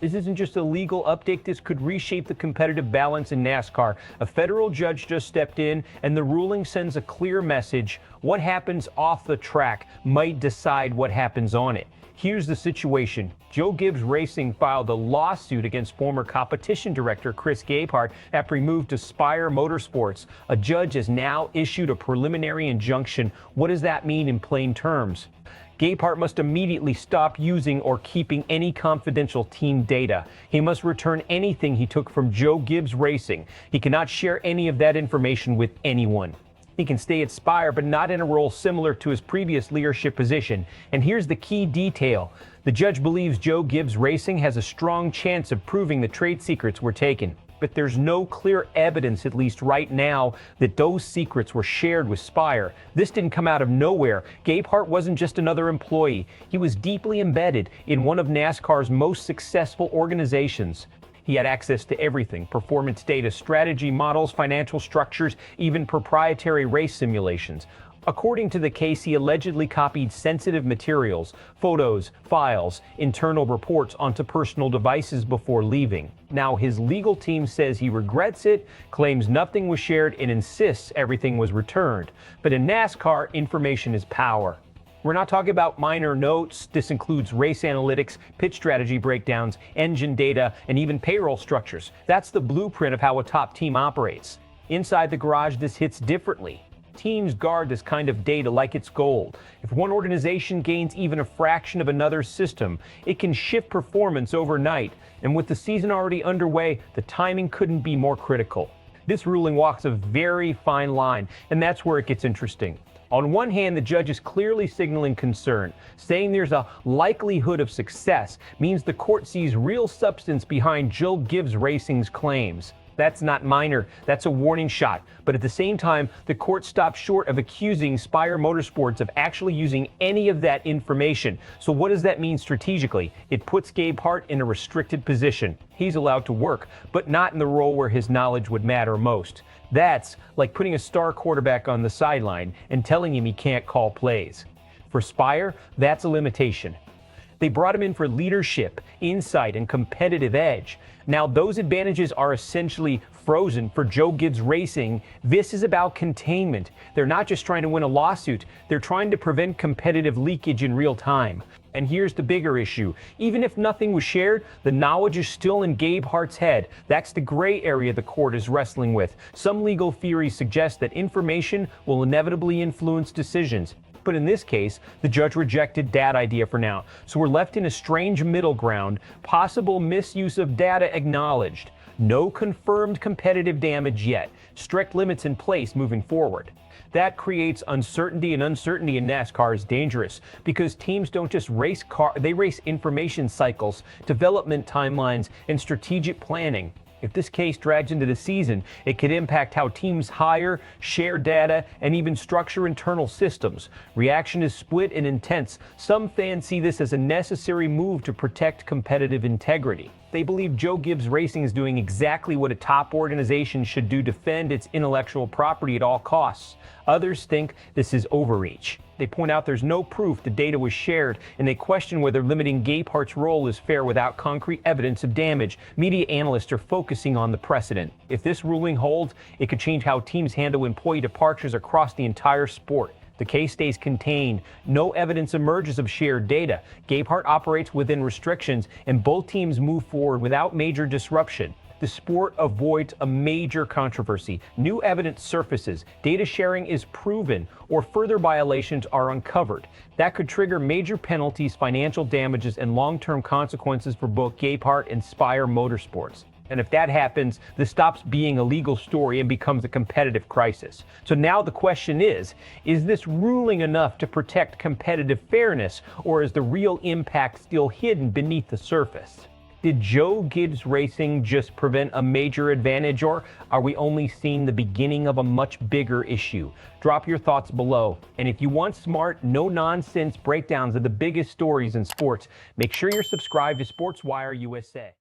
This isn't just a legal update. This could reshape the competitive balance in NASCAR. A federal judge just stepped in, and the ruling sends a clear message. What happens off the track might decide what happens on it. Here's the situation. Joe Gibbs Racing filed a lawsuit against former competition director Chris Gabehart after he moved to Spire Motorsports. A judge has now issued a preliminary injunction. What does that mean in plain terms? Gabehart must immediately stop using or keeping any confidential team data. He must return anything he took from Joe Gibbs Racing. He cannot share any of that information with anyone. He can stay at Spire, but not in a role similar to his previous leadership position. And here's the key detail. The judge believes Joe Gibbs Racing has a strong chance of proving the trade secrets were taken. But there's no clear evidence, at least right now, that those secrets were shared with Spire. This didn't come out of nowhere. Gabehart wasn't just another employee. He was deeply embedded in one of NASCAR's most successful organizations. He had access to everything: performance data, strategy models, financial structures, even proprietary race simulations. According to the case, he allegedly copied sensitive materials, photos, files, internal reports onto personal devices before leaving. Now, his legal team says he regrets it, claims nothing was shared, and insists everything was returned. But in NASCAR, information is power. We're not talking about minor notes. This includes race analytics, pitch strategy breakdowns, engine data, and even payroll structures. That's the blueprint of how a top team operates. Inside the garage, this hits differently. Teams guard this kind of data like it's gold. If one organization gains even a fraction of another's system, it can shift performance overnight. And with the season already underway, the timing couldn't be more critical. This ruling walks a very fine line, and that's where it gets interesting. On one hand, the judge is clearly signaling concern. Saying there's a likelihood of success means the court sees real substance behind Joe Gibbs Racing's claims. That's not minor, that's a warning shot. But at the same time, the court stopped short of accusing Spire Motorsports of actually using any of that information. So what does that mean strategically? It puts Gabehart in a restricted position. He's allowed to work, but not in the role where his knowledge would matter most. That's like putting a star quarterback on the sideline and telling him he can't call plays. For Spire, that's a limitation. They brought him in for leadership, insight, and competitive edge. Now, those advantages are essentially frozen for Joe Gibbs Racing. This is about containment. They're not just trying to win a lawsuit. They're trying to prevent competitive leakage in real time. And here's the bigger issue. Even if nothing was shared, the knowledge is still in Gabehart's head. That's the gray area the court is wrestling with. Some legal theories suggest that information will inevitably influence decisions. But in this case, the judge rejected that idea for now. So we're left in a strange middle ground. Possible misuse of data acknowledged. No confirmed competitive damage yet. Strict limits in place moving forward. That creates uncertainty, and uncertainty in NASCAR is dangerous because teams don't just race cars, they race information cycles, development timelines, and strategic planning. If this case drags into the season, it could impact how teams hire, share data, and even structure internal systems. Reaction is split and intense. Some fans see this as a necessary move to protect competitive integrity. They believe Joe Gibbs Racing is doing exactly what a top organization should do: defend its intellectual property at all costs. Others think this is overreach. They point out there's no proof the data was shared, and they question whether limiting Gabehart's role is fair without concrete evidence of damage. Media analysts are focusing on the precedent. If this ruling holds, it could change how teams handle employee departures across the entire sport. The case stays contained. No evidence emerges of shared data. Gabehart operates within restrictions, and both teams move forward without major disruption. The sport avoids a major controversy. New evidence surfaces, data sharing is proven, or further violations are uncovered. That could trigger major penalties, financial damages, and long-term consequences for both Gabehart and Spire Motorsports. And if that happens, this stops being a legal story and becomes a competitive crisis. So now the question is this ruling enough to protect competitive fairness, or is the real impact still hidden beneath the surface? Did Joe Gibbs Racing just prevent a major advantage, or are we only seeing the beginning of a much bigger issue? Drop your thoughts below. And if you want smart, no-nonsense breakdowns of the biggest stories in sports, make sure you're subscribed to SportsWire USA.